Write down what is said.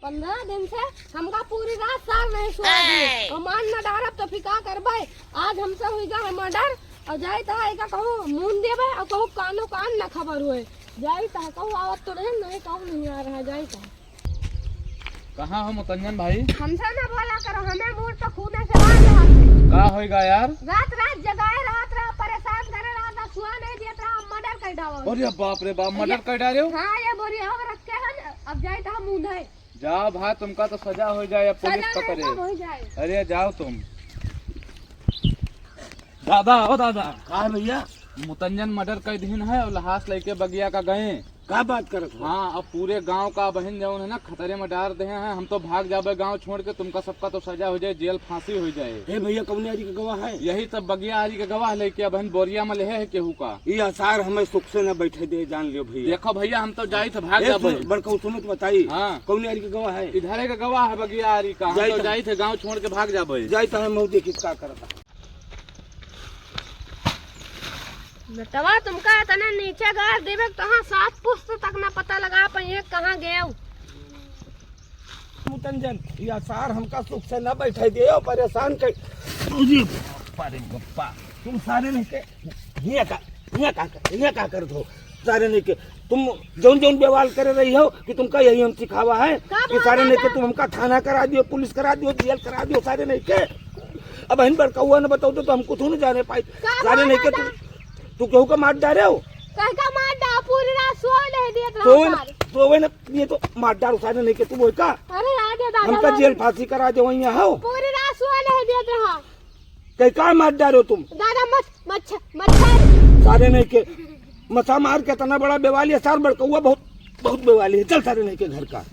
15 दिन से हमका पूरी रात सार नहीं सोया दिए और मान न डारब तो फिर का करबे। आज हमसे हुई गा मर्डर और जाई ता एका कहूँ मुंह देबे और कहूँ कानो कान न खबर हुए जाई ता कहूँ आवत तो नहीं कहूँ नहीं आ रहा जाई ता। कहाँ हो मुतंजन भाई? हमसे न बोला करो, हमें मूड तो खूने से मार रहा है। का होएगा यार? रात रात जगाए रात रात परेशान करे रहा, सुहा नहीं दिया था, मर्डर कर डालो। अरे बाप रे बाप, मर्डर कर डाले हो? हाँ ये बोरी हो रखे हैं, अब जाए तो हम मुंह है। जाओ भाई, तुमका तो सजा हो जाए या पुलिस पकड़े। हो जाए। अरे जाओ तुम। दादा ओ दादा, कहा भैया? मुतंजन मर्डर कर दिन है और लहास लेके बगिया का गए। क्या बात करत हो? हाँ, अब पूरे गांव का बहन जौन है ना खतरे में डाल दे हैं। हम तो भाग जाबे गांव छोड़ के, तुमका सबका तो सजा हो जाए, जेल फांसी हो जाए। हे भैया, कौन आदि का गवाह है? यही सब बगिया आदि का गवाह लेके बहन बोरिया में ले है केहू का। ये आसार हमें सुख से न बैठे दे, जान लियो भैया। देखो भैया, हम तो जाई थे भाग जाबे। बड़का सुनो तो बताई। हाँ, कौन आदि का गवाह है? इधर का गवाह है बगिया आदि का। हम तो जाई थे गाँव छोड़ के भाग जाबे। जाई तो हम देखी का करता। बेटवा तुमका इतने नीचे गाड़ देवे तो हाँ 7 पुस्त तक ना पता लगा पाइए कहाँ गए। मुतंजन, ये आसार हमका सुख से न बैठे दे और परेशान कर। अरे बप्पा, तुम सारे नहीं के ये का कर दो सारे नहीं के। तुम जौन जौन व्यवहार कर रही हो कि तुमका यही हम सिखावा है कि सारे नहीं के तुम हमका थाना करा दियो, पुलिस करा दियो, जेल करा दियो सारे नहीं के। अब बहन बड़का हुआ न बताओ तो हम कुछ नहीं जाने पाए। सारे नहीं के तू केहू का मार डाले हो? कहका मार डा पूरी रात सो नहीं दिए तो न ये तो मार डाल सारे नहीं के तुम हो का। अरे आगे दादा हमका जेल फांसी करा दे वहीं हो। पूरी रात सो नहीं दिए रहा। कहीं का मार डालो तुम? दादा मच्छर सारे नहीं के मछा मार के इतना बड़ा बेवाली है। सार बड़का हुआ बहुत बेवाली है। चल सारे नहीं के घर का।